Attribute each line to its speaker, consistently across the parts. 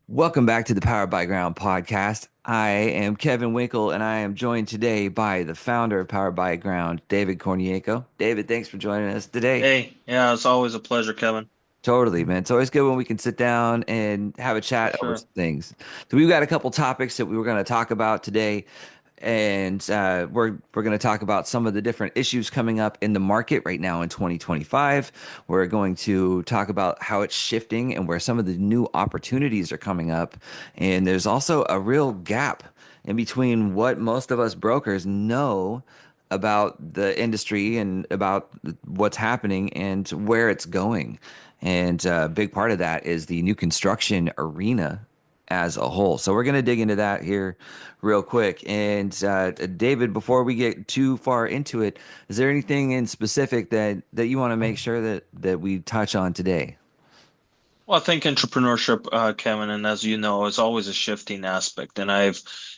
Speaker 1: Welcome back to the Power by Ground podcast. I am Kevin Winkle, and I am joined today by the founder of Power by Ground, David Korniyenko. David, thanks for joining us today.
Speaker 2: Hey, yeah, it's always a pleasure, Kevin.
Speaker 1: Totally, man. It's always good when we can sit down and have a
Speaker 2: For
Speaker 1: chat over
Speaker 2: sure.
Speaker 1: some things. So we've got a couple topics that we were going to talk about today, and we're going to talk about some of the different issues coming up in the market right now in 2025. We're going to talk about how it's shifting and where some of the new opportunities are coming up. And there's also a real gap in between what most of us brokers know about the industry and about what's happening and where it's going. And a big part of that is the new construction arena as a whole. So we're going to dig into that here real quick. And David, before we get too far into it, is there anything in specific that you want to make sure that we touch on today?
Speaker 2: Well, I think entrepreneurship, Kevin, and as you know, is always a shifting aspect. And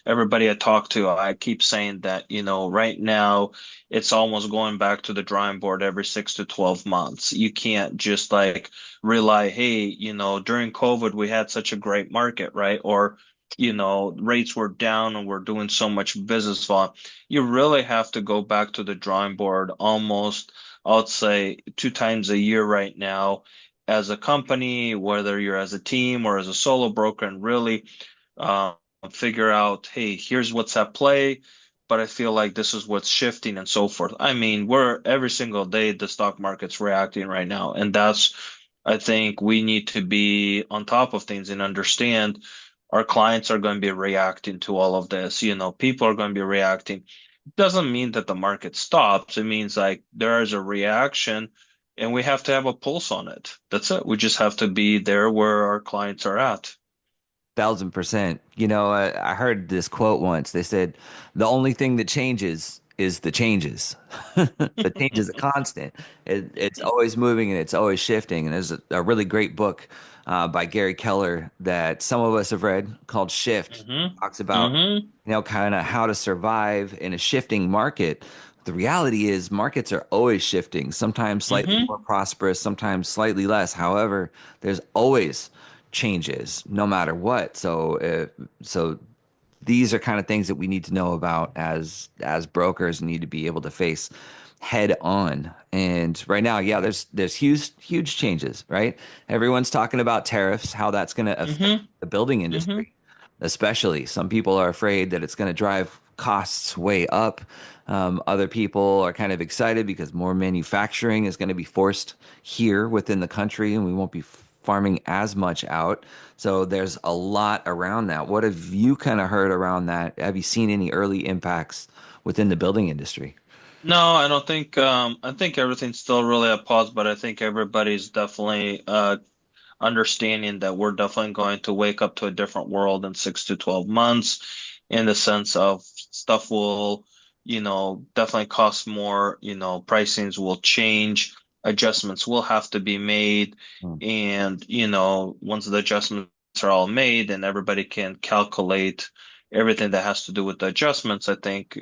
Speaker 2: everybody I talk to, I keep saying that, right now it's almost going back to the drawing board every 6 to 12 months. You can't just like rely, hey, during COVID, we had such a great market, right? Or, rates were down and we're doing so much business volume. You really have to go back to the drawing board almost, I would say, 2 times a year right now as a company, whether you're as a team or as a solo broker, and really uh, figure out, hey, here's what's at play, but I feel like this is what's shifting and so forth. I mean, we're every single day the stock market's reacting right now, and I think we need to be on top of things and understand our clients are going to be reacting to all of this. People are going to be reacting. Doesn't mean that the market stops. It means like there is a reaction and we have to have a pulse on it. That's it. We just have to be there where our clients are at.
Speaker 1: 1,000%. I heard this quote once. They said, the only thing that changes is the changes. The change is a constant. It's always moving and it's always shifting. And there's a really great book by Gary Keller that some of us have read called Shift.
Speaker 2: Hmm.
Speaker 1: Talks about,
Speaker 2: Hmm.
Speaker 1: kind of how to survive in a shifting market. The reality is markets are always shifting, sometimes slightly more
Speaker 2: Hmm.
Speaker 1: prosperous, sometimes slightly less. However, there's always changes no matter what. So these are kind of things that we need to know about as brokers and need to be able to face head on. And right now, yeah, there's huge changes, right? Everyone's talking about tariffs, how that's going to affect
Speaker 2: Hmm.
Speaker 1: the building
Speaker 2: Hmm.
Speaker 1: industry, especially. Some people are afraid that it's going to drive costs way up. Other people are kind of excited because more manufacturing is going to be forced here within the country, and we won't be farming as much out. So there's a lot around that. What have you kind of heard around that? Have you seen any early impacts within the building industry?
Speaker 2: No, I don't think I think everything's still really at pause, but I think everybody's definitely understanding that we're definitely going to wake up to a different world in 6 to 12 months in the sense of stuff will, definitely cost more, pricings will change, adjustments will have to be made.
Speaker 1: Hmm.
Speaker 2: And, once the adjustments are all made and everybody can calculate everything that has to do with the adjustments, I think,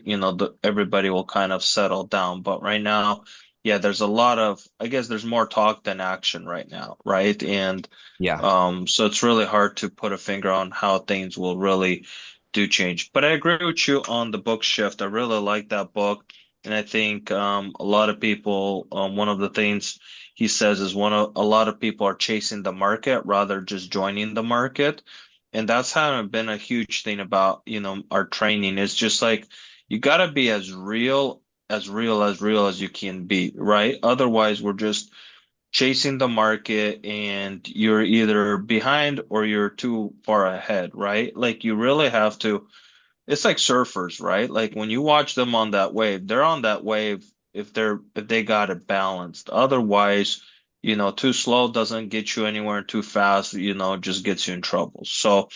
Speaker 2: everybody will kind of settle down. But right now, yeah, there's a lot of, I guess there's more talk than action right now, right? And
Speaker 1: Yeah.
Speaker 2: so it's really hard to put a finger on how things will really do change. But I agree with you on the book shift. I really like that book. And I think a lot of people, one of the things he says is a lot of people are chasing the market rather just joining the market. And that's kind of been a huge thing about, our training. It's just like you got to be as real as you can be, right? Otherwise, we're just chasing the market and you're either behind or you're too far ahead, right? Like you really have to, it's like surfers, right? Like when you watch them on that wave, they're on that wave if they got it balanced. Otherwise, too slow doesn't get you anywhere, too fast, just gets you in trouble. So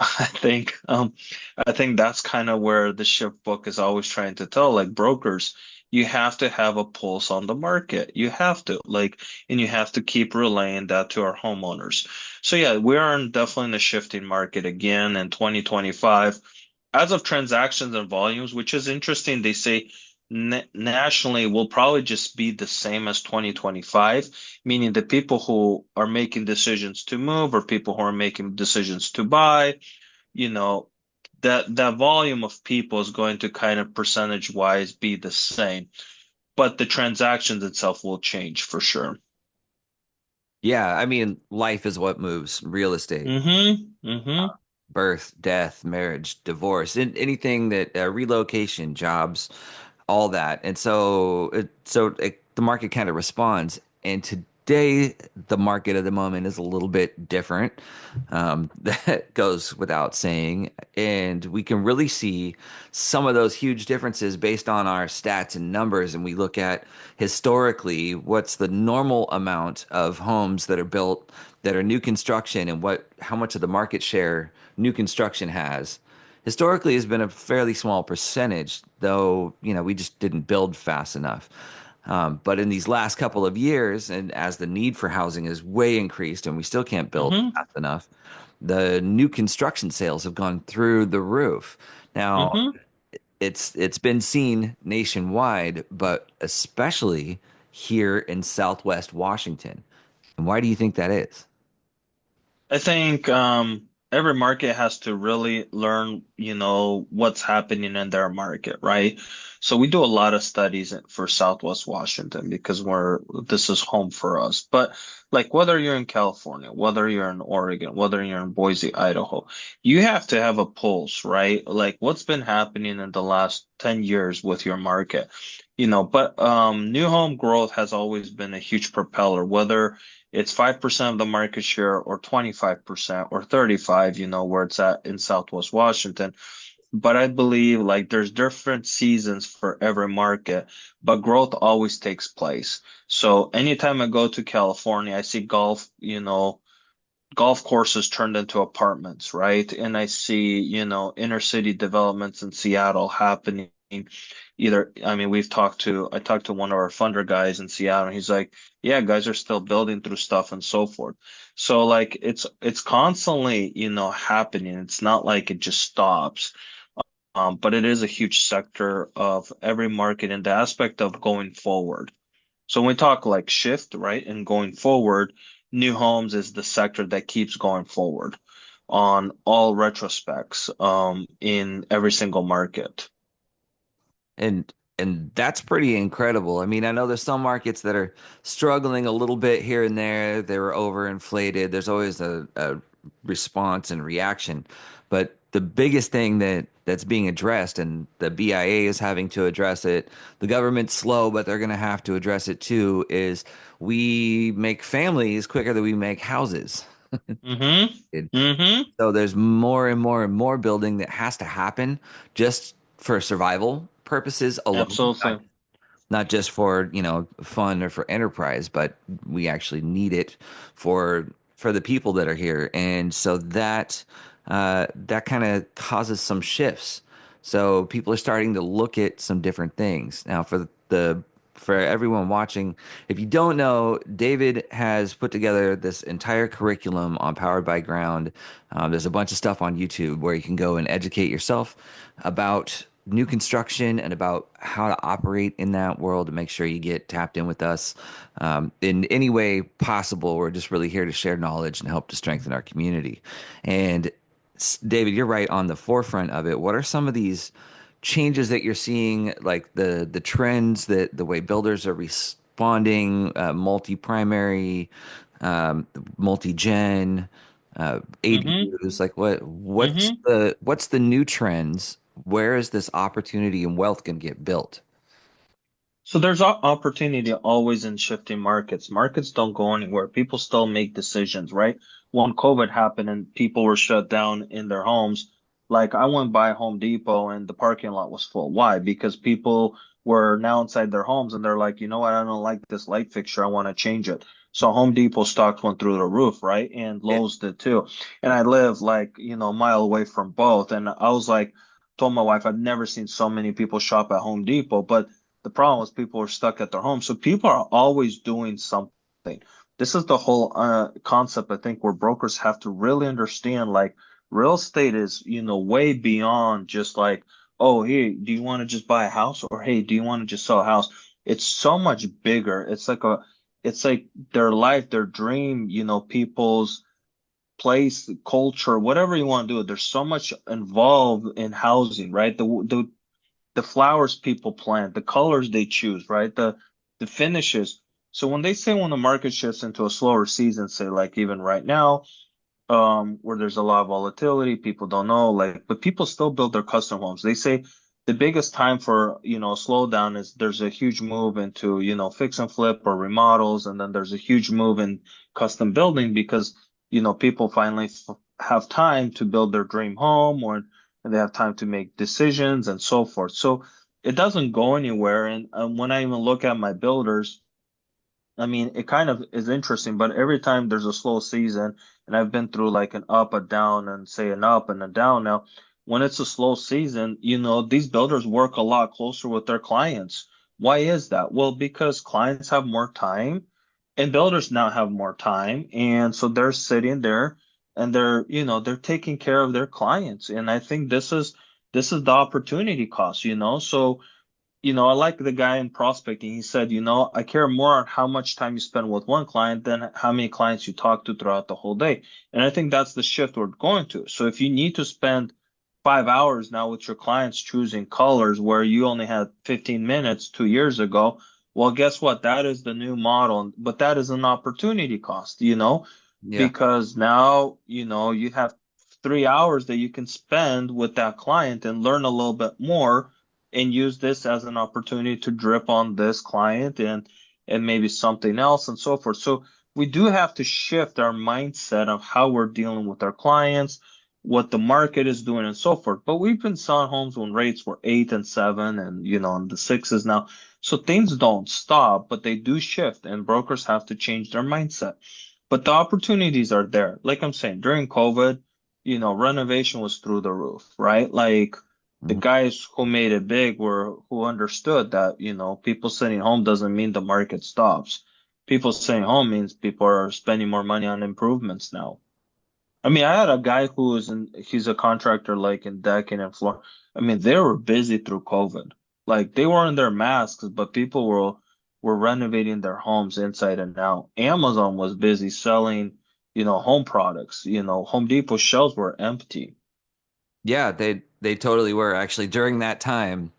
Speaker 2: I think I think that's kind of where the shift book is always trying to tell, like brokers, you have to have a pulse on the market. You have to like, and you have to keep relaying that to our homeowners. So yeah, we are definitely in a shifting market again in 2025. As of transactions and volumes, which is interesting, they say nationally will probably just be the same as 2025, meaning the people who are making decisions to move or people who are making decisions to buy, you know, that volume of people is going to kind of percentage wise be the same, but the transactions itself will change for sure.
Speaker 1: Yeah, I mean, life is what moves real estate.
Speaker 2: Mm-hmm. Mm-hmm.
Speaker 1: Birth, death, marriage, divorce, anything that relocation, jobs, all that. And the market kind of responds. And today, the market at the moment is a little bit different. That goes without saying. And we can really see some of those huge differences based on our stats and numbers. And we look at historically what's the normal amount of homes that are built that are new construction and how much of the market share new construction has historically has been a fairly small percentage, though, we just didn't build fast enough. But in these last couple of years, and as the need for housing is way increased and we still can't build
Speaker 2: Mm-hmm.
Speaker 1: fast enough, the new construction sales have gone through the roof. Now,
Speaker 2: Mm-hmm.
Speaker 1: it's been seen nationwide, but especially here in Southwest Washington. And why do you think that is?
Speaker 2: I think every market has to really learn, what's happening in their market, right? So we do a lot of studies for Southwest Washington because this is home for us. But like whether you're in California, whether you're in Oregon, whether you're in Boise, Idaho, you have to have a pulse, right? Like what's been happening in the last 10 years with your market, but new home growth has always been a huge propeller, whether it's 5% of the market share or 25% or 35, where it's at in Southwest Washington. But I believe like there's different seasons for every market, but growth always takes place. So anytime I go to California, I see golf courses turned into apartments, right? And I see, inner city developments in Seattle happening. I mean, I talked to one of our funder guys in Seattle, and he's like, yeah, guys are still building through stuff and so forth. So like it's constantly, happening. It's not like it just stops. But it is a huge sector of every market in the aspect of going forward. So when we talk like shift, right, and going forward, new homes is the sector that keeps going forward on all retrospects, in every single market.
Speaker 1: And that's pretty incredible. I mean, I know there's some markets that are struggling a little bit here and there. They were overinflated. There's always a response and reaction. But the biggest thing that's being addressed, and the BIA is having to address it, the government's slow, but they're going to have to address it too, is we make families quicker than we make houses.
Speaker 2: Mm-hmm.
Speaker 1: It-
Speaker 2: Mm-hmm.
Speaker 1: So there's more and more and more building that has to happen just for survival purposes alone,
Speaker 2: Absolutely.
Speaker 1: not just for, fun or for enterprise, but we actually need it for the people that are here. And so that kind of causes some shifts. So people are starting to look at some different things. Now for everyone watching, if you don't know, David has put together this entire curriculum on Powered by Ground. There's a bunch of stuff on YouTube where you can go and educate yourself about new construction and about how to operate in that world to make sure you get tapped in with us in any way possible. We're just really here to share knowledge and help to strengthen our community. And David, you're right on the forefront of it. What are some of these changes that you're seeing, like the trends that the way builders are responding, multi-primary, multi-gen,
Speaker 2: Mm-hmm.
Speaker 1: ADUs? Like what's
Speaker 2: Mm-hmm.
Speaker 1: the new trends? Where is this opportunity and wealth going to get built?
Speaker 2: So there's opportunity always in shifting markets. Markets don't go anywhere. People still make decisions, right? When COVID happened and people were shut down in their homes, like I went by Home Depot and the parking lot was full. Why? Because people were now inside their homes and they're like, you know what? I don't like this light fixture. I want to change it. So Home Depot stocks went through the roof, right? And
Speaker 1: Yeah.
Speaker 2: Lowe's did too. And I live like, a mile away from both. And I was like, told my wife, I've never seen so many people shop at Home Depot, but the problem was people were stuck at their homes. So people are always doing something. This is the whole concept, I think, where brokers have to really understand like real estate is, way beyond just like, oh, hey, do you want to just buy a house? Or hey, do you want to just sell a house? It's so much bigger. It's like their life, their dream, people's place, culture, whatever you want to do. There's so much involved in housing, right? The flowers people plant, the colors they choose, right? The finishes. So when the market shifts into a slower season, say like even right now, where there's a lot of volatility, people don't know, like, but people still build their custom homes. They say the biggest time for, slowdown is there's a huge move into, fix and flip or remodels, and then there's a huge move in custom building because, people finally have time to build their dream home, or they have time to make decisions and so forth. So it doesn't go anywhere. And when I even look at my builders, I mean, it kind of is interesting, but every time there's a slow season, and I've been through like an up, a down, and say an up and a down now, when it's a slow season, these builders work a lot closer with their clients. Why is that? Well, because clients have more time and builders now have more time. And so they're sitting there and they're taking care of their clients. And I think this is the opportunity cost, So I like the guy in prospecting. He said, I care more on how much time you spend with one client than how many clients you talk to throughout the whole day. And I think that's the shift we're going to. So if you need to spend 5 hours now with your clients choosing colors where you only had 15 minutes 2 years ago, well, guess what? That is the new model, but that is an opportunity cost,
Speaker 1: Yeah.
Speaker 2: because now, you have 3 hours that you can spend with that client and learn a little bit more and use this as an opportunity to drip on this client and maybe something else and so forth. So we do have to shift our mindset of how we're dealing with our clients, what the market is doing and so forth. But we've been selling homes when rates were 8 and 7 and in the sixes now. So things don't stop, but they do shift and brokers have to change their mindset. But the opportunities are there. Like I'm saying, during COVID, renovation was through the roof, right? Like the
Speaker 1: Mhm.
Speaker 2: guys who made it big were who understood that, people sitting home doesn't mean the market stops. People sitting home means people are spending more money on improvements now. I mean, I had a guy he's a contractor like in decking and floor. I mean, they were busy through COVID. Like they were in their masks, but people were renovating their homes inside and out. Amazon was busy selling, home products. Home Depot shelves were empty.
Speaker 1: Yeah, they totally were. Actually, during that time,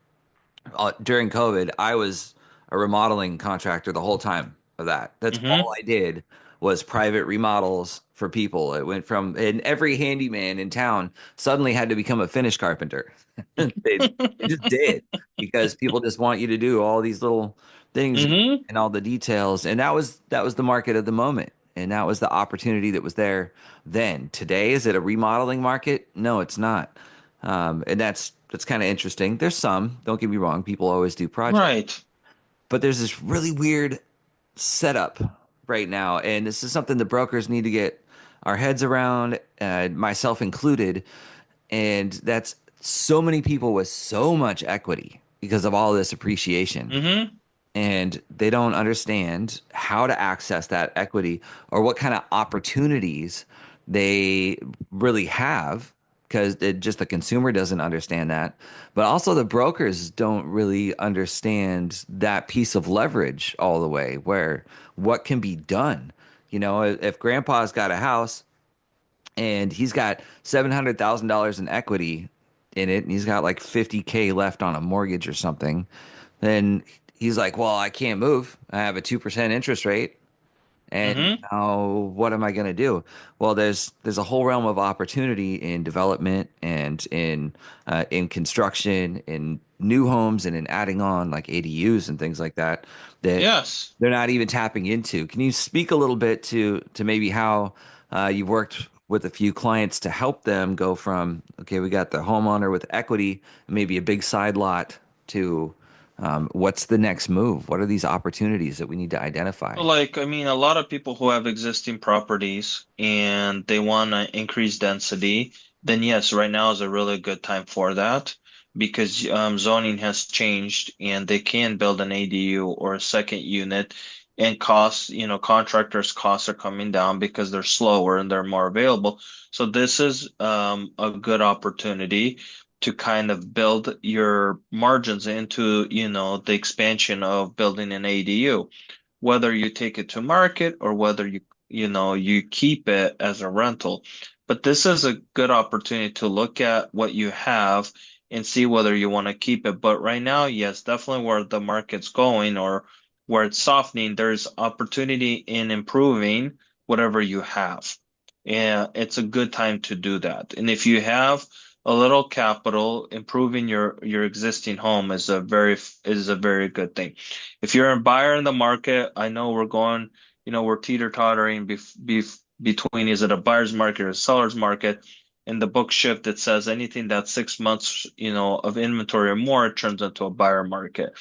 Speaker 1: during COVID, I was a remodeling contractor the whole time of that. That's all
Speaker 2: Hmm.
Speaker 1: I did was private remodels for people. It went from, and every handyman in town suddenly had to become a finish carpenter. They just did because people just want you to do all these little things
Speaker 2: Hmm.
Speaker 1: and all the details. And that was the market of the moment. And that was the opportunity that was there then. Today, is it a remodeling market? No, it's not. And that's kind of interesting. There's some, don't get me wrong, people always do projects,
Speaker 2: Right.
Speaker 1: but there's this really weird setup right now, and this is something the brokers need to get our heads around, myself included. And that's so many people with so much equity because of all this appreciation,
Speaker 2: Hmm.
Speaker 1: and they don't understand how to access that equity or what kind of opportunities they really have because just the consumer doesn't understand that, but also the brokers don't really understand that piece of leverage all the way where what can be done. If grandpa's got a house and he's got $700,000 in equity in it, and he's got like 50K left on a mortgage or something, then he's like, "Well, I can't move. I have a 2% interest rate, and
Speaker 2: Hmm.
Speaker 1: now what am I going to do?" Well, there's a whole realm of opportunity in development and in construction, in new homes, and in adding on like ADUs and things like that that
Speaker 2: Yes.
Speaker 1: they're not even tapping into. Can you speak a little bit to maybe how you've worked with a few clients to help them go from, okay, we got the homeowner with equity, maybe a big side lot, to what's the next move? What are these opportunities that we need to identify?
Speaker 2: So, like, I mean, a lot of people who have existing properties and they want to increase density, then yes, right now is a really good time for that because zoning has changed and they can build an ADU or a second unit and costs, contractors' costs are coming down because they're slower and they're more available. So this is a good opportunity. to kind of build your margins into, the expansion of building an ADU, whether you take it to market or whether you keep it as a rental. But this is a good opportunity to look at what you have and see whether you want to keep it. But right now, yes, definitely where the market's going or where it's softening, there's opportunity in improving whatever you have. And it's a good time to do that. And if you have a little capital, improving your existing home is a very good thing. If you're a buyer in the market, I know we're teeter-tottering between is it a buyer's market or a seller's market. In the book shift, it says anything that's 6 months, of inventory or more, it turns into a buyer market.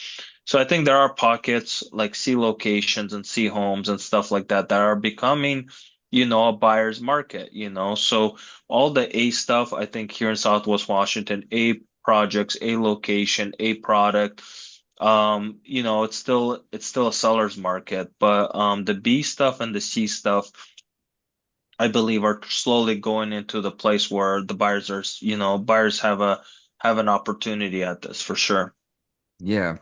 Speaker 2: So I think there are pockets like C locations and C homes and stuff like that that are becoming, a buyer's market. So all the A stuff, I think here in Southwest Washington, A projects, A location, A product, it's still a seller's market, but the B stuff and the C stuff, I believe, are slowly going into the place where the buyers have an opportunity at this for sure.
Speaker 1: Yeah.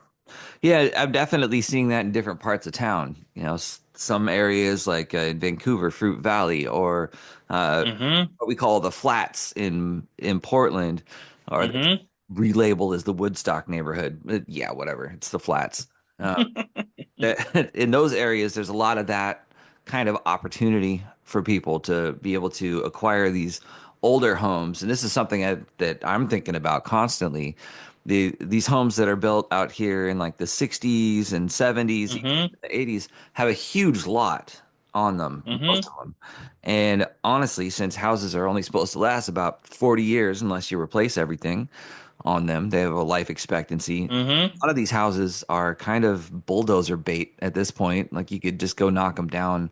Speaker 1: Yeah, I'm definitely seeing that in different parts of town. Some areas like in Vancouver, Fruit Valley, or
Speaker 2: Mm-hmm.
Speaker 1: what we call the flats in Portland, or
Speaker 2: Mm-hmm.
Speaker 1: relabeled as the Woodstock neighborhood. Yeah, whatever. It's the flats. In those areas, there's a lot of that kind of opportunity for people to be able to acquire these older homes. And this is something that I'm thinking about constantly. These homes that are built out here in like the 60s and 70s, even
Speaker 2: Mm-hmm.
Speaker 1: the 80s, have a huge lot on them, most
Speaker 2: Mm-hmm.
Speaker 1: of them. And honestly, since houses are only supposed to last about 40 years unless you replace everything on them, they have a life expectancy.
Speaker 2: Mm-hmm.
Speaker 1: A lot of these houses are kind of bulldozer bait at this point. Like you could just go knock them down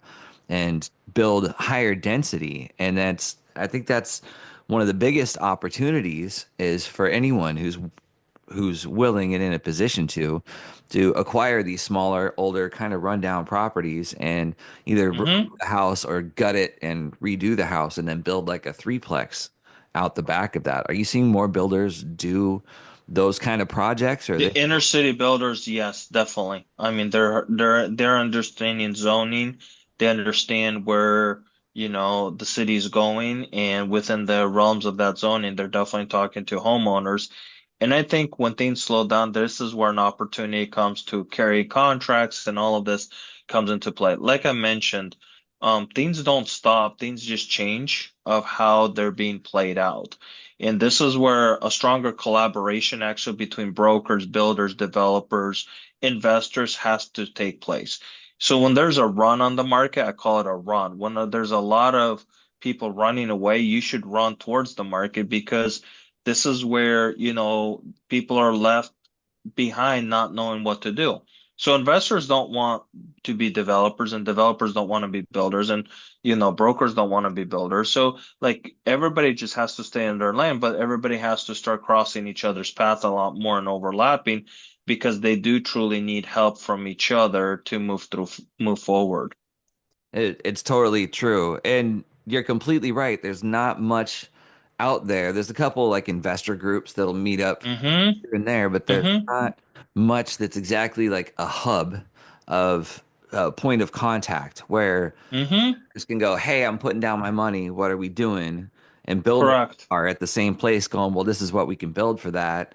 Speaker 1: and build higher density. And I think that's one of the biggest opportunities is for anyone who's willing and in a position to acquire these smaller, older, kind of rundown properties and either remove
Speaker 2: Mm-hmm.
Speaker 1: the house or gut it and redo the house and then build like a threeplex out the back of that. Are you seeing more builders do those kind of projects, or are
Speaker 2: The
Speaker 1: they?
Speaker 2: inner city builders, yes, definitely. I mean, they're understanding zoning. They understand where, the city is going, and within the realms of that zoning, they're definitely talking to homeowners. And I think when things slow down, this is where an opportunity comes to carry contracts and all of this comes into play. Like I mentioned, things don't stop, things just change of how they're being played out. And this is where a stronger collaboration actually between brokers, builders, developers, investors has to take place. So when there's a run on the market, I call it a run. When there's a lot of people running away, you should run towards the market because this is where, people are left behind not knowing what to do. So investors don't want to be developers and developers don't want to be builders and brokers don't want to be builders. So like everybody just has to stay in their lane, but everybody has to start crossing each other's path a lot more and overlapping because they do truly need help from each other to move forward.
Speaker 1: It's totally true. And you're completely right. There's not much out there. There's a couple like investor groups that'll meet up
Speaker 2: Mm-hmm.
Speaker 1: here and there, but there's
Speaker 2: Mm-hmm.
Speaker 1: not much that's exactly like a hub of a point of contact where
Speaker 2: Mm-hmm.
Speaker 1: just can go, hey, I'm putting down my money. What are we doing? And builders
Speaker 2: Correct.
Speaker 1: are at the same place going, well, this is what we can build for that.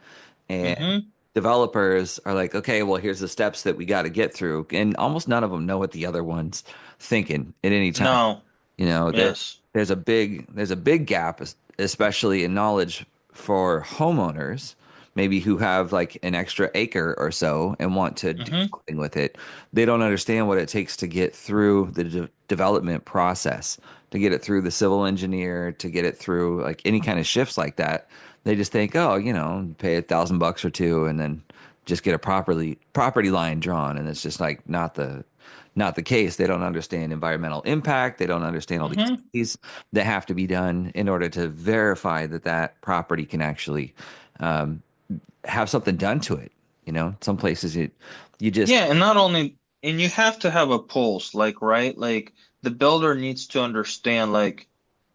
Speaker 1: And
Speaker 2: Mm-hmm.
Speaker 1: developers are like, okay, well, here's the steps that we got to get through. And almost none of them know what the other one's thinking at any time.
Speaker 2: No.
Speaker 1: There
Speaker 2: Yes.
Speaker 1: there's a big gap, especially in knowledge for homeowners, maybe who have like an extra acre or so and want to do
Speaker 2: Mm-hmm.
Speaker 1: something with it. They don't understand what it takes to get through the development process, to get it through the civil engineer, to get it through like any kind of shifts like that. They just think, oh, pay $1,000 or two and then just get a property line drawn, and it's just like not the case. They don't understand environmental impact. They don't understand all these
Speaker 2: Mm-hmm.
Speaker 1: studies that have to be done in order to verify that that property can actually um, have something done to it. Some places you just
Speaker 2: Yeah, and not only, and you have to have a pulse, like, right? Like the builder needs to understand, like,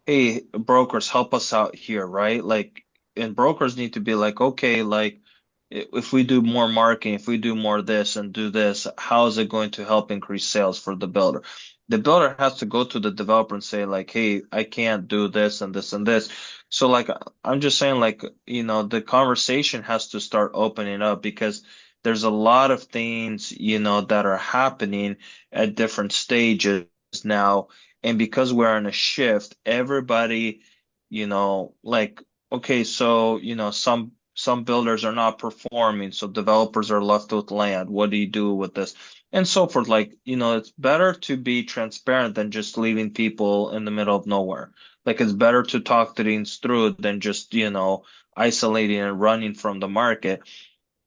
Speaker 2: hey, brokers, help us out here, right? Like and brokers need to be like, okay, like if we do more marketing, if we do more this and do this, how is it going to help increase sales for the builder? The builder has to go to the developer and say like, hey, I can't do this and this and this. So like I'm just saying like, the conversation has to start opening up because there's a lot of things, that are happening at different stages now. And because we're in a shift, everybody, like, okay, so, some builders are not performing, so developers are left with land. What do you do with this? And so forth. Like, it's better to be transparent than just leaving people in the middle of nowhere. Like, it's better to talk things through than just, isolating and running from the market.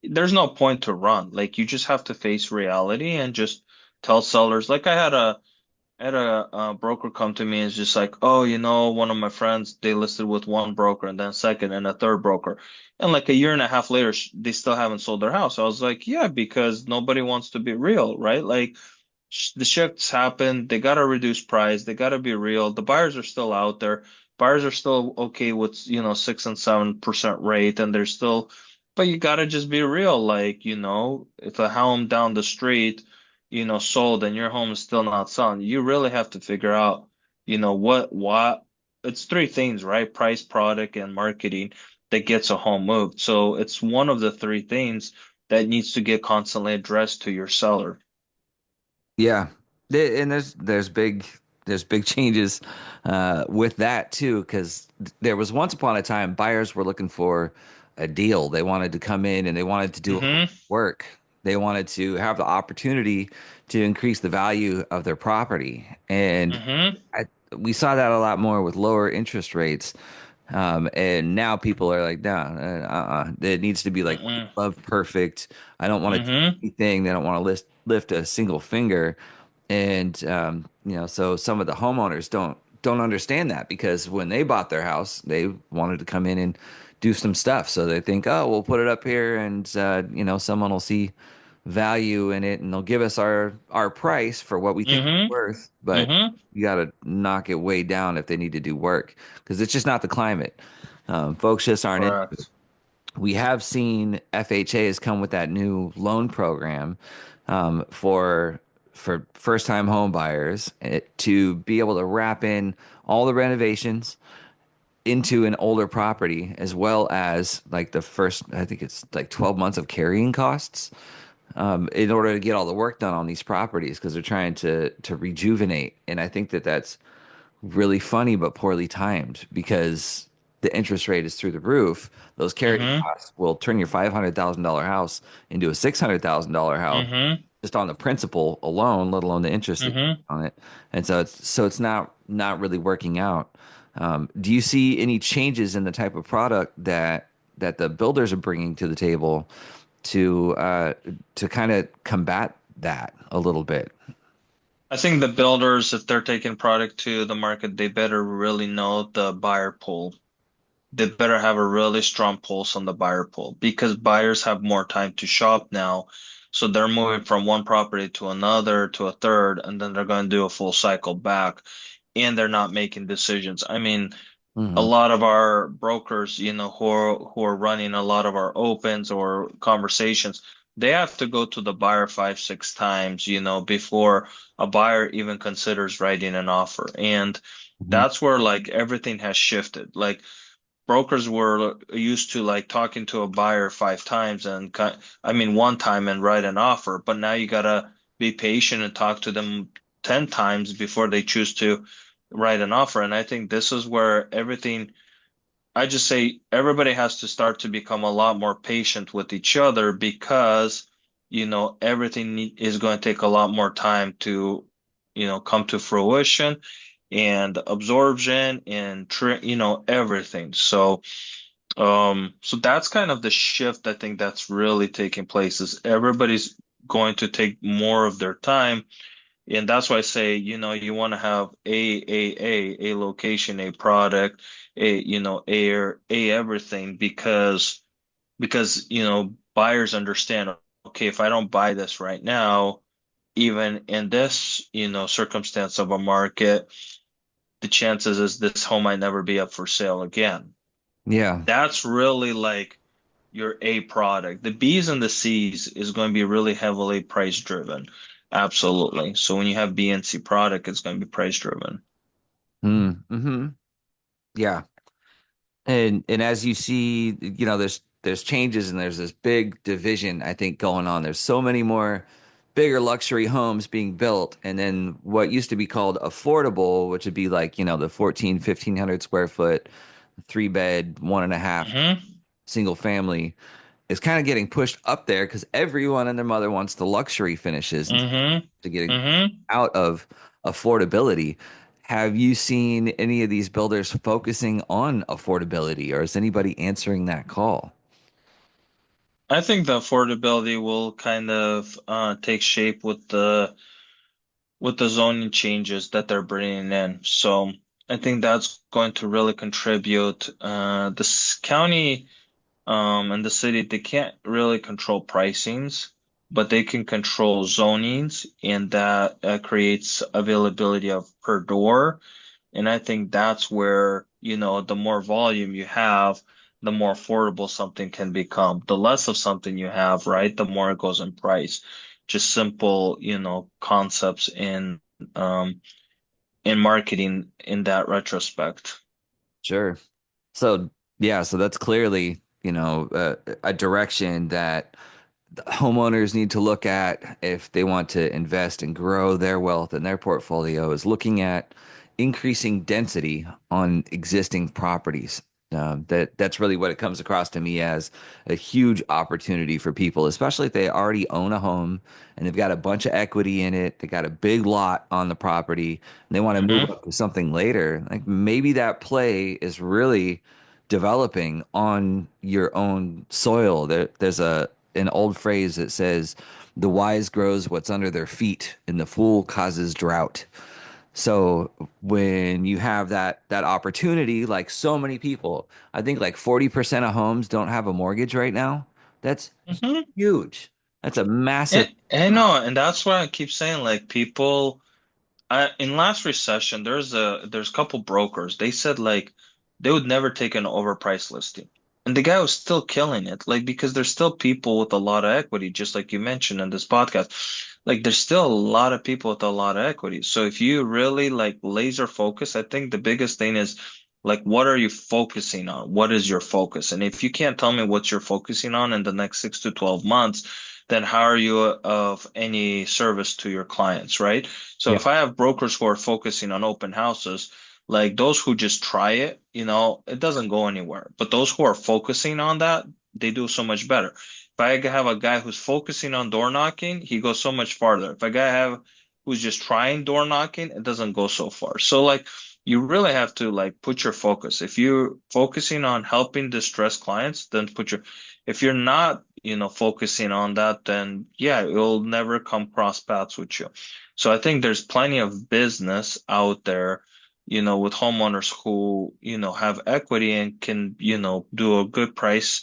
Speaker 2: There's no point to run. Like, you just have to face reality and just tell sellers. Like, I had a broker come to me and is just like, oh, one of my friends, they listed with one broker and then second and a third broker. And like a year and a half later, they still haven't sold their house. I was like, yeah, because nobody wants to be real, right? Like the shifts happen. They got to reduce price. They got to be real. The buyers are still out there. Buyers are still okay with, 6 and 7% rate. And they're still, but you got to just be real. Like, if a home down the street, sold and your home is still not selling, you really have to figure out, what it's three things, right? Price, product, and marketing that gets a home moved. So it's one of the three things that needs to get constantly addressed to your seller.
Speaker 1: Yeah. And there's big changes with that too, because there was once upon a time buyers were looking for a deal. They wanted to come in and they wanted to do a
Speaker 2: Mm-hmm.
Speaker 1: work. They wanted to have the opportunity to increase the value of their property. And
Speaker 2: Mm-hmm.
Speaker 1: we saw that a lot more with lower interest rates. And now people are like, no, it needs to be like
Speaker 2: Mm-hmm.
Speaker 1: love perfect. I don't want to do
Speaker 2: Mm-hmm.
Speaker 1: anything. They don't want to lift a single finger. And so some of the homeowners don't understand that because when they bought their house, they wanted to come in and do some stuff. So they think, oh, we'll put it up here, and someone will see value in it, and they'll give us our price for what we think it's
Speaker 2: Mm-hmm.
Speaker 1: worth. But
Speaker 2: Mm-hmm.
Speaker 1: you got to knock it way down if they need to do work because it's just not the climate. Folks just aren't in.
Speaker 2: Correct.
Speaker 1: We have seen FHA has come with that new loan program for first time home buyers to be able to wrap in all the renovations into an older property as well as like the first, I think it's like 12 months of carrying costs in order to get all the work done on these properties because they're trying to rejuvenate. And I think that that's really funny but poorly timed because the interest rate is through the roof. Those carrying
Speaker 2: Mm-hmm.
Speaker 1: costs will turn your $500,000 house into a $600,000 house
Speaker 2: Mm-hmm.
Speaker 1: just on the principal alone, let alone the interest that you
Speaker 2: Mm-hmm.
Speaker 1: put on it. And so it's not really working out. Do you see any changes in the type of product that the builders are bringing to the table to kind of combat that a little bit?
Speaker 2: I think the builders, if they're taking product to the market, they better really know the buyer pool. They better have a really strong pulse on the buyer pool because buyers have more time to shop now. So they're moving from one property to another to a third, and then they're going to do a full cycle back, and they're not making decisions. I mean, a
Speaker 1: Hmm.
Speaker 2: lot of our brokers, who are running a lot of our opens or conversations, they have to go to the buyer 5, 6 times, before a buyer even considers writing an offer. And
Speaker 1: Hmm.
Speaker 2: that's where like everything has shifted. Like brokers were used to like talking to a buyer 5 times and I mean one time and write an offer, but now you gotta be patient and talk to them 10 times before they choose to write an offer. And I think this is where everything, I just say everybody has to start to become a lot more patient with each other because, everything is going to take a lot more time to, come to fruition and absorption and everything. So that's kind of the shift I think that's really taking place is everybody's going to take more of their time. And that's why I say, you want to have a location, a product, a everything because buyers understand, okay, if I don't buy this right now, even in this, circumstance of a market, the chances is this home might never be up for sale again.
Speaker 1: Yeah.
Speaker 2: That's really like your A product. The B's and the C's is going to be really heavily price driven. Absolutely. So when you have B and C product, it's going to be price driven.
Speaker 1: Mm-hmm. Yeah. And as you see, there's changes and there's this big division, I think, going on. There's so many more bigger luxury homes being built, and then what used to be called affordable, which would be like, the 1,500 square foot, three bed, one and a half
Speaker 2: Hmm.
Speaker 1: single family is kind of getting pushed up there because everyone and their mother wants the luxury finishes and
Speaker 2: Hmm.
Speaker 1: to getting
Speaker 2: Hmm.
Speaker 1: out of affordability. Have you seen any of these builders focusing on affordability, or is anybody answering that call?
Speaker 2: I think the affordability will kind of take shape with the zoning changes that they're bringing in. So I think that's going to really contribute. This county and the city, they can't really control pricings, but they can control zonings, and that creates availability of per door. And I think that's where, the more volume you have, the more affordable something can become. The less of something you have, right, the more it goes in price. Just simple, concepts um in marketing in that retrospect.
Speaker 1: Sure. So, yeah, so that's clearly, a direction that homeowners need to look at if they want to invest and grow their wealth and their portfolio is looking at increasing density on existing properties. That's really what it comes across to me as a huge opportunity for people, especially if they already own a home and they've got a bunch of equity in it. They got a big lot on the property and they want to move
Speaker 2: Hmm.
Speaker 1: up to something later. Like maybe that play is really developing on your own soil. There's an old phrase that says, "The wise grows what's under their feet, and the fool causes drought." So when you have that opportunity, like so many people, I think like 40% of homes don't have a mortgage right now. That's
Speaker 2: Hmm.
Speaker 1: huge. That's a massive.
Speaker 2: And no, and that's why I keep saying like people. In last recession, there's a couple brokers. They said like they would never take an overpriced listing, and the guy was still killing it. Like because there's still people with a lot of equity, just like you mentioned in this podcast. Like there's still a lot of people with a lot of equity. So if you really like laser focus, I think the biggest thing is like what are you focusing on? What is your focus? And if you can't tell me what you're focusing on in the next 6 to 12 months, then how are you of any service to your clients, right? So
Speaker 1: Yeah.
Speaker 2: if I have brokers who are focusing on open houses, like those who just try it, it doesn't go anywhere. But those who are focusing on that, they do so much better. If I have a guy who's focusing on door knocking, he goes so much farther. If a guy have who's just trying door knocking, it doesn't go so far. So like you really have to like put your focus. If you're focusing on helping distressed clients, then if you're not, focusing on that, then yeah, it'll never come cross paths with you. So I think there's plenty of business out there, with homeowners who, have equity and can, do a good price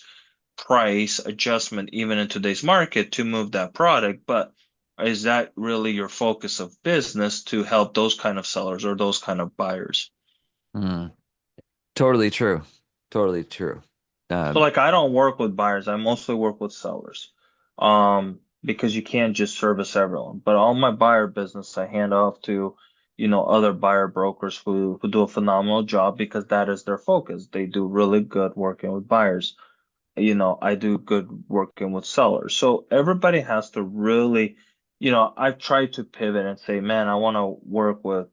Speaker 2: adjustment even in today's market to move that product. But is that really your focus of business to help those kind of sellers or those kind of buyers?
Speaker 1: Mm, totally true. Totally true.
Speaker 2: So
Speaker 1: Um,
Speaker 2: like I don't work with buyers, I mostly work with sellers. Because you can't just service everyone. But all my buyer business I hand off to, other buyer brokers who do a phenomenal job because that is their focus. They do really good working with buyers. I do good working with sellers. So everybody has to really, I've tried to pivot and say, man, I want to work with,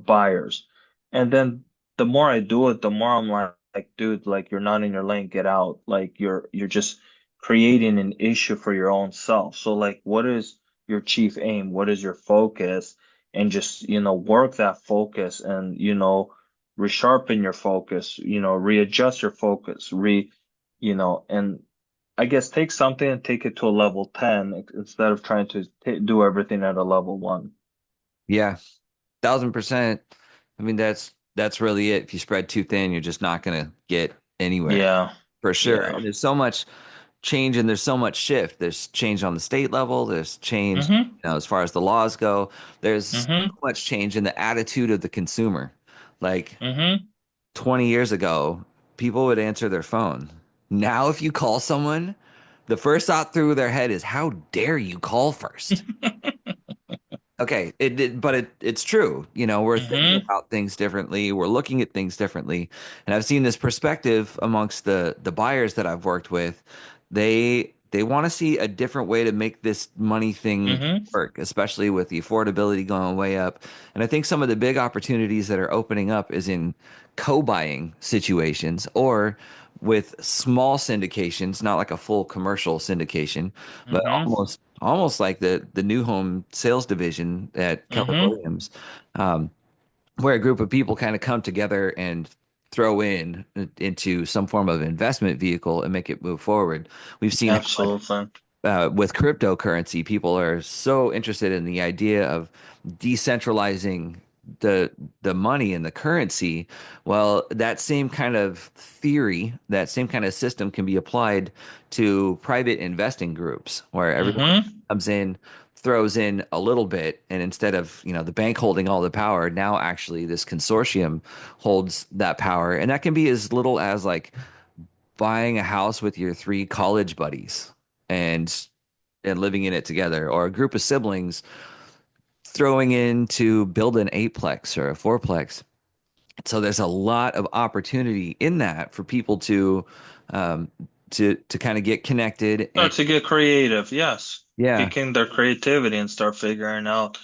Speaker 2: buyers. And then the more I do it, the more I'm like, dude, like you're not in your lane, get out. Like you're just creating an issue for your own self. So like, what is your chief aim? What is your focus? And just, work that focus and, resharpen your focus, readjust your focus, and I guess take something and take it to a level 10 instead of trying to do everything at a level 1.
Speaker 1: yeah, 1,000%. I mean, that's really it. If you spread too thin, you're just not gonna get anywhere
Speaker 2: Yeah.
Speaker 1: for sure.
Speaker 2: Yeah.
Speaker 1: And there's so much change and there's so much shift. There's change on the state level. There's change,
Speaker 2: Mm-hmm.
Speaker 1: as far as the laws go. There's so
Speaker 2: Mm-hmm.
Speaker 1: much change in the attitude of the consumer. Like
Speaker 2: Mm-hmm.
Speaker 1: 20 years ago, people would answer their phone. Now, if you call someone, the first thought through their head is, how dare you call first? Okay, but it's true. We're thinking
Speaker 2: Mm-hmm.
Speaker 1: about things differently. We're looking at things differently. And I've seen this perspective amongst the buyers that I've worked with. They want to see a different way to make this money thing
Speaker 2: Mm-hmm.
Speaker 1: work, especially with the affordability going way up. And I think some of the big opportunities that are opening up is in co-buying situations or with small syndications, not like a full commercial syndication, but
Speaker 2: Mm-hmm.
Speaker 1: almost like the new home sales division at Keller
Speaker 2: Mm-hmm.
Speaker 1: Williams, um, where a group of people kind of come together and throw in into some form of investment vehicle and make it move forward. We've seen how much
Speaker 2: Absolutely.
Speaker 1: with cryptocurrency, people are so interested in the idea of decentralizing the the money and the currency. Well, that same kind of theory, that same kind of system can be applied to private investing groups where everyone
Speaker 2: Mm-hmm.
Speaker 1: comes in, throws in a little bit, and instead of, the bank holding all the power, now actually this consortium holds that power. And that can be as little as like buying a house with your three college buddies and living in it together, or a group of siblings throwing in to build an eightplex or a fourplex. So there's a lot of opportunity in that for people um, to kind of get connected and
Speaker 2: Start to get creative, yes.
Speaker 1: yeah,
Speaker 2: Kicking their creativity and start figuring out,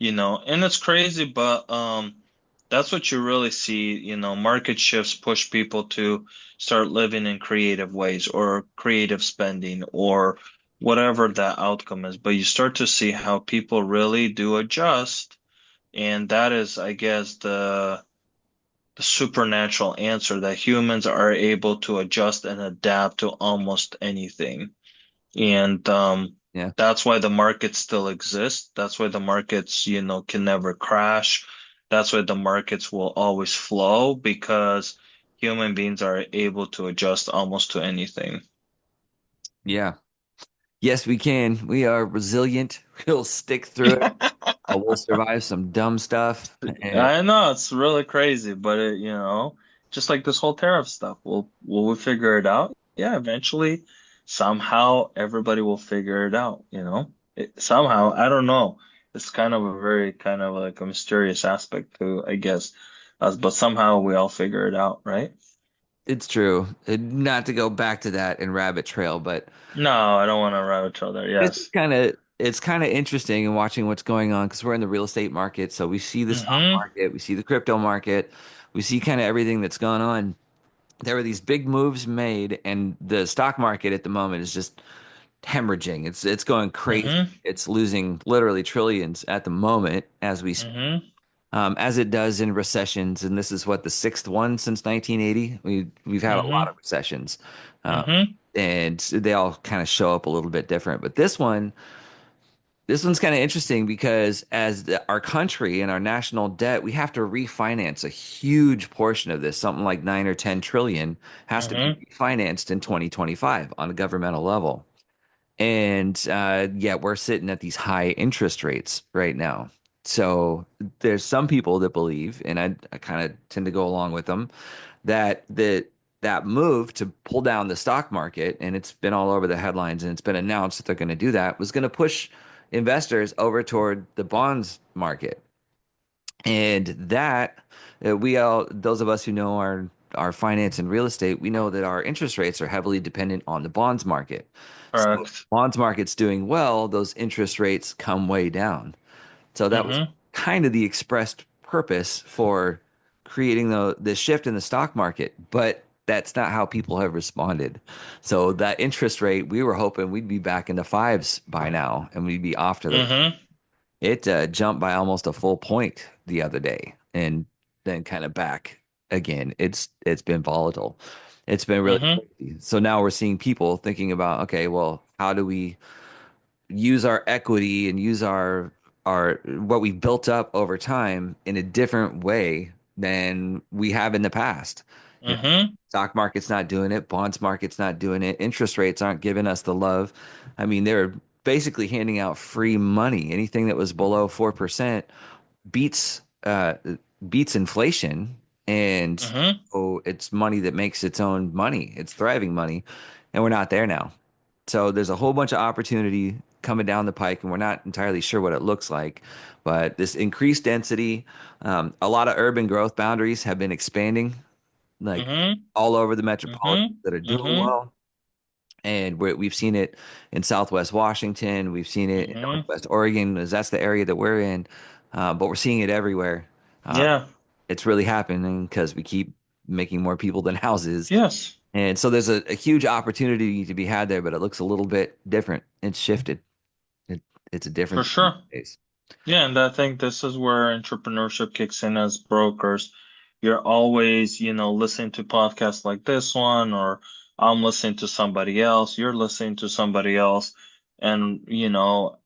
Speaker 2: and it's crazy, but that's what you really see, market shifts push people to start living in creative ways or creative spending or whatever that outcome is. But you start to see how people really do adjust, and that is, I guess, the supernatural answer that humans are able to adjust and adapt to almost anything. And
Speaker 1: yeah,
Speaker 2: that's why the markets still exist. That's why the markets, can never crash. That's why the markets will always flow because human beings are able to adjust almost to anything.
Speaker 1: yeah. Yes, we can. We are resilient. We'll stick through it. We'll survive some dumb stuff. And
Speaker 2: I know it's really crazy, but just like this whole tariff stuff, will we figure it out? Yeah, eventually, somehow everybody will figure it out, somehow, I don't know. It's kind of a very kind of like a mysterious aspect to, I guess, us, but somehow we all figure it out, right?
Speaker 1: it's true. Not to go back to that and rabbit trail, but
Speaker 2: No, I don't want to rabbit trail there.
Speaker 1: it's
Speaker 2: Yes.
Speaker 1: kind of interesting in watching what's going on because we're in the real estate market. So we see the stock
Speaker 2: Mm-hmm.
Speaker 1: market, we see the crypto market, we see kind of everything that's going on. There were these big moves made, and the stock market at the moment is just hemorrhaging. It's going crazy.
Speaker 2: Mm-hmm.
Speaker 1: It's losing literally trillions at the moment as we speak.
Speaker 2: Mm-hmm.
Speaker 1: As it does in recessions, and this is what the sixth one since 1980. We've had a lot
Speaker 2: Mm-hmm.
Speaker 1: of recessions, um,
Speaker 2: Mm-hmm.
Speaker 1: and they all kind of show up a little bit different. But this one's kind of interesting because our country and our national debt, we have to refinance a huge portion of this. Something like 9 or 10 trillion has to be
Speaker 2: Mm-hmm.
Speaker 1: refinanced in 2025 on a governmental level. And yeah, we're sitting at these high interest rates right now. So there's some people that believe, and I kind of tend to go along with them, that move to pull down the stock market, and it's been all over the headlines, and it's been announced that they're going to do that, was going to push investors over toward the bonds market. And that we all, those of us who know our finance and real estate, we know that our interest rates are heavily dependent on the bonds market. So
Speaker 2: Correct.
Speaker 1: bonds market's doing well, those interest rates come way down. So that was
Speaker 2: Mm-hmm.
Speaker 1: kind of the expressed purpose for creating the shift in the stock market, but that's not how people have responded. So that interest rate, we were hoping we'd be back in the fives by now, and we'd be off to the
Speaker 2: Mm-hmm.
Speaker 1: it jumped by almost a full point the other day, and then kind of back again. It's been volatile. It's been really
Speaker 2: Mm-hmm.
Speaker 1: crazy. So now we're seeing people thinking about, okay, well, how do we use our equity and use our what we built up over time in a different way than we have in the past.
Speaker 2: Mm-hmm.
Speaker 1: Stock market's not doing it, bonds market's not doing it, interest rates aren't giving us the love. I mean, they're basically handing out free money. Anything that was below 4% beats beats inflation. And
Speaker 2: Mm-hmm.
Speaker 1: so it's money that makes its own money. It's thriving money, and we're not there now. So there's a whole bunch of opportunity coming down the pike, and we're not entirely sure what it looks like. But this increased density, a lot of urban growth boundaries have been expanding, like
Speaker 2: Mm-hmm.
Speaker 1: all over the metropolitan
Speaker 2: Mm-hmm.
Speaker 1: that are doing
Speaker 2: Mm-hmm.
Speaker 1: well. And we've seen it in Southwest Washington. We've seen it in
Speaker 2: Mm-hmm.
Speaker 1: Northwest Oregon, as that's the area that we're in. But we're seeing it everywhere. Uh,
Speaker 2: Yeah.
Speaker 1: it's really happening because we keep making more people than houses.
Speaker 2: Yes,
Speaker 1: And so there's a huge opportunity to be had there, but it looks a little bit different. It's shifted. It, it's a
Speaker 2: for
Speaker 1: different thing
Speaker 2: sure.
Speaker 1: these days.
Speaker 2: Yeah, and I think this is where entrepreneurship kicks in as brokers. You're always, listening to podcasts like this one, or I'm listening to somebody else, you're listening to somebody else. And,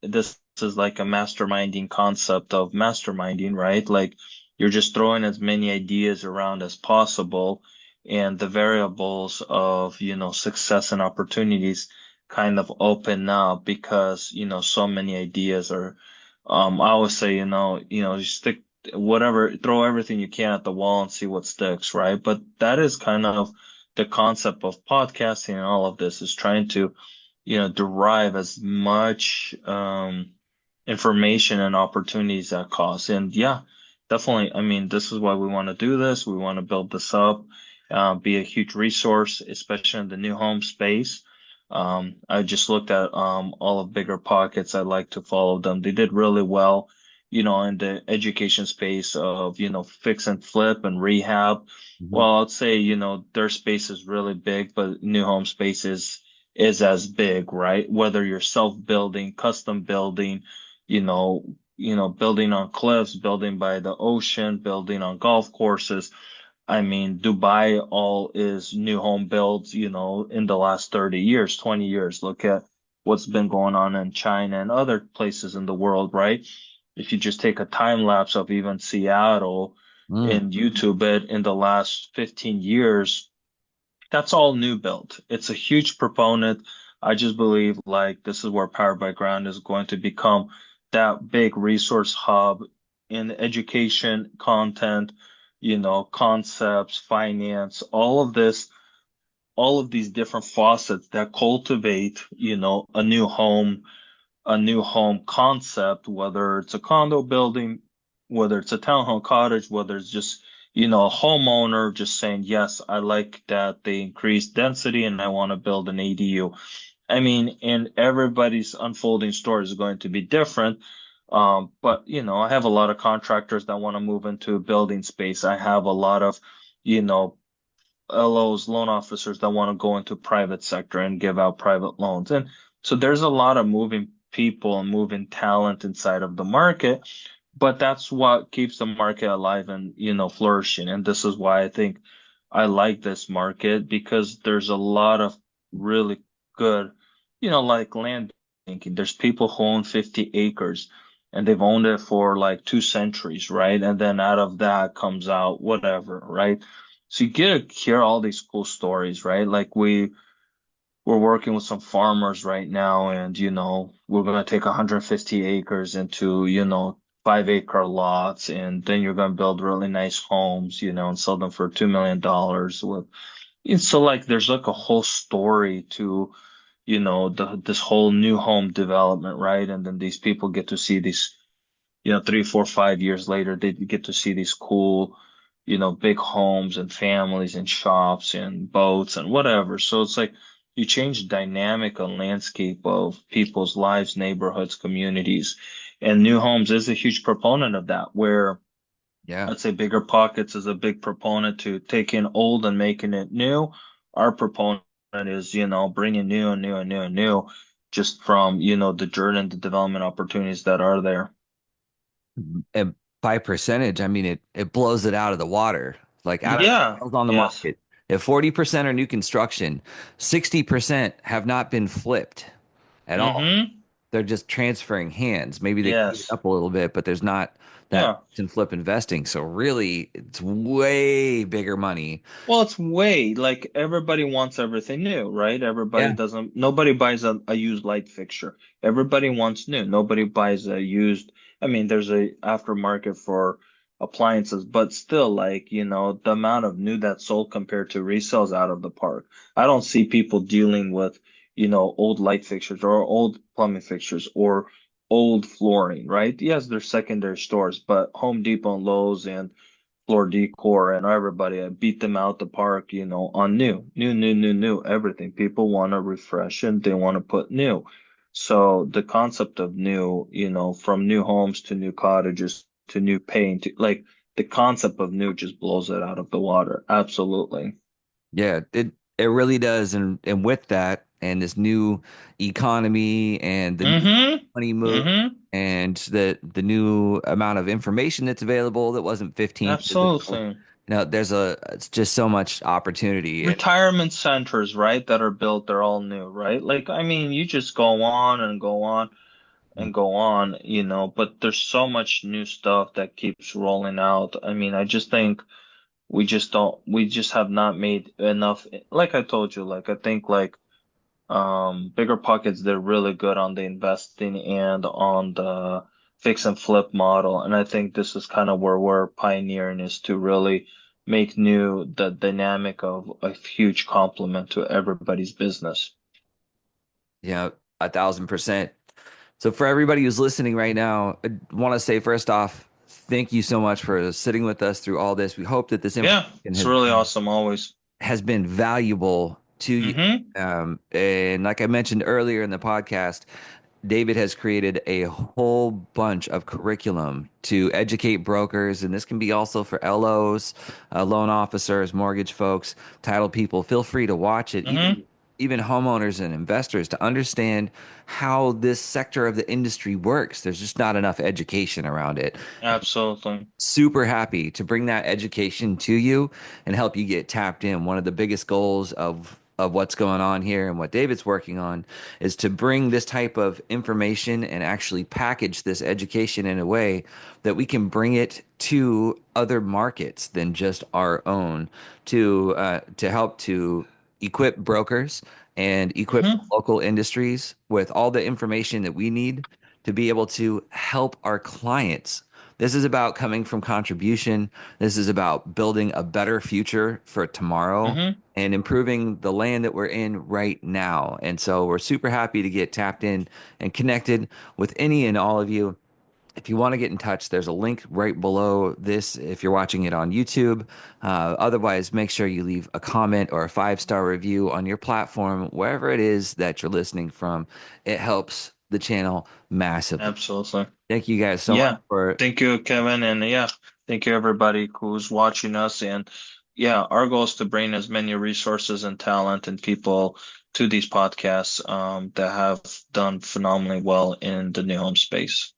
Speaker 2: this is like a masterminding concept of masterminding, right? Like you're just throwing as many ideas around as possible, and the variables of, success and opportunities kind of open up because, so many ideas are I always say, you stick whatever, throw everything you can at the wall and see what sticks, right? But that is kind of the concept of podcasting and all of this is trying to, derive as much information and opportunities that cost. And yeah, definitely. I mean, this is why we want to do this. We want to build this up, be a huge resource, especially in the new home space. I just looked at all of Bigger Pockets. I like to follow them. They did really well, in the education space of, fix and flip and rehab.
Speaker 1: Mhm.
Speaker 2: Well, I'd say, their space is really big, but new home space is as big, right? Whether you're self-building, custom building, building on cliffs, building by the ocean, building on golf courses. I mean, Dubai all is new home builds, in the last 30 years, 20 years. Look at what's been going on in China and other places in the world, right? If you just take a time lapse of even Seattle
Speaker 1: Mm.
Speaker 2: and YouTube it in the last 15 years, that's all new build. It's a huge proponent. I just believe like this is where Power by Ground is going to become that big resource hub in education, content, concepts, finance, all of these different faucets that cultivate, a new home concept, whether it's a condo building, whether it's a townhome cottage, whether it's just, a homeowner just saying, yes, I like that they increase density and I want to build an ADU. I mean, and everybody's unfolding story is going to be different. But I have a lot of contractors that want to move into building space. I have a lot of, you know, LOs, loan officers that want to go into private sector and give out private loans. And so there's a lot of moving people and moving talent inside of the market, but that's what keeps the market alive and, flourishing. And this is why I think I like this market because there's a lot of really good, like land banking. There's people who own 50 acres and they've owned it for like 2 centuries, right? And then out of that comes out whatever, right? So you get to hear all these cool stories, right? Like we're working with some farmers right now, and we're gonna take 150 acres into 5 acre lots, and then you're gonna build really nice homes, and sell them for $2 million with. And so like there's like a whole story to this whole new home development, right? And then these people get to see these 3, 4, 5 years later, they get to see these cool, big homes and families and shops and boats and whatever. So it's like you change the dynamic and landscape of people's lives, neighborhoods, communities. And new homes is a huge proponent of that, where
Speaker 1: Yeah.
Speaker 2: I'd say Bigger Pockets is a big proponent to taking old and making it new. Our proponent is, bringing new and new and new and new just from, the journey and the development opportunities that are there.
Speaker 1: And by percentage, I mean it blows it out of the water. Like out of
Speaker 2: Yeah.
Speaker 1: sales on the
Speaker 2: Yes.
Speaker 1: market, if 40% are new construction, 60% have not been flipped at all.
Speaker 2: Mm-hmm.
Speaker 1: They're just transferring hands. Maybe they clean it
Speaker 2: Yes.
Speaker 1: up a little bit, but there's not that
Speaker 2: Yeah.
Speaker 1: fix and flip investing. So really, it's way bigger money.
Speaker 2: Well, it's way like everybody wants everything new, right? Everybody
Speaker 1: Yeah.
Speaker 2: doesn't, nobody buys a used light fixture. Everybody wants new. Nobody buys a used, I mean, there's a aftermarket for, appliances, but still, like, the amount of new that's sold compared to resales out of the park. I don't see people dealing with, old light fixtures or old plumbing fixtures or old flooring, right? Yes, they're secondary stores, but Home Depot and Lowe's and Floor Decor and everybody, I beat them out the park, on new, everything. People want to refresh and they want to put new. So the concept of new, from new homes to new cottages to new paint, like the concept of new just blows it out of the water. Absolutely.
Speaker 1: Yeah, it really does. And with that and this new economy and the new money
Speaker 2: Mm-hmm.
Speaker 1: move
Speaker 2: Mm-hmm.
Speaker 1: and the new amount of information that's available that wasn't 15 years ago,
Speaker 2: Absolutely.
Speaker 1: it's just so much opportunity. And
Speaker 2: Retirement centers, right, that are built, they're all new, right? Like, I mean, you just go on and go on and go on, but there's so much new stuff that keeps rolling out. I mean, I just think we just have not made enough. Like I told you, like, I think like, Bigger Pockets, they're really good on the investing and on the fix and flip model. And I think this is kind of where we're pioneering is to really make new the dynamic of a huge complement to everybody's business.
Speaker 1: yeah, 1,000%. So for everybody who's listening right now, I want to say first off, thank you so much for sitting with us through all this. We hope that this
Speaker 2: Yeah,
Speaker 1: information
Speaker 2: it's really awesome always.
Speaker 1: has been valuable to you.
Speaker 2: Mm-hmm.
Speaker 1: And like I mentioned earlier in the podcast, David has created a whole bunch of curriculum to educate brokers, and this can be also for LOs, loan officers, mortgage folks, title people. Feel free to watch it,
Speaker 2: Mm-hmm.
Speaker 1: even homeowners and investors to understand how this sector of the industry works. There's just not enough education around it.
Speaker 2: Absolutely.
Speaker 1: Super happy to bring that education to you and help you get tapped in. One of the biggest goals of what's going on here and what David's working on is to bring this type of information and actually package this education in a way that we can bring it to other markets than just our own to help to equip brokers and equip
Speaker 2: Mm-hmm.
Speaker 1: local industries with all the information that we need to be able to help our clients. This is about coming from contribution. This is about building a better future for tomorrow
Speaker 2: Mm-hmm.
Speaker 1: and improving the land that we're in right now. And so we're super happy to get tapped in and connected with any and all of you. If you want to get in touch, there's a link right below this if you're watching it on YouTube. Otherwise, make sure you leave a comment or a 5-star review on your platform, wherever it is that you're listening from. It helps the channel massively.
Speaker 2: Absolutely.
Speaker 1: Thank you guys so much
Speaker 2: Yeah.
Speaker 1: for.
Speaker 2: Thank you, Kevin. And yeah, thank you everybody who's watching us. And yeah, our goal is to bring as many resources and talent and people to these podcasts that have done phenomenally well in the new home space.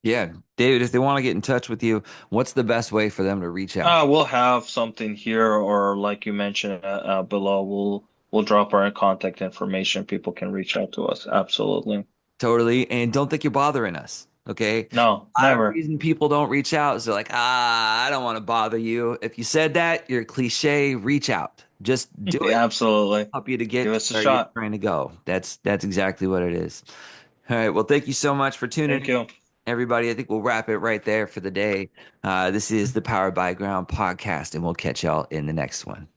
Speaker 1: Yeah, David, if they want to get in touch with you, what's the best way for them to reach out?
Speaker 2: We'll have something here, or like you mentioned below, we'll drop our contact information. People can reach out to us. Absolutely.
Speaker 1: Totally. And don't think you're bothering us. Okay.
Speaker 2: No,
Speaker 1: A lot of
Speaker 2: never.
Speaker 1: reason people don't reach out is they're like, I don't want to bother you. If you said that, you're cliche, reach out. Just do it.
Speaker 2: Absolutely.
Speaker 1: Help you to get
Speaker 2: Give
Speaker 1: to
Speaker 2: us a
Speaker 1: where you're
Speaker 2: shot.
Speaker 1: trying to go. That's exactly what it is. All right. Well, thank you so much for tuning
Speaker 2: Thank
Speaker 1: in,
Speaker 2: you.
Speaker 1: everybody. I think we'll wrap it right there for the day. This is the Powered by Ground podcast, and we'll catch y'all in the next one.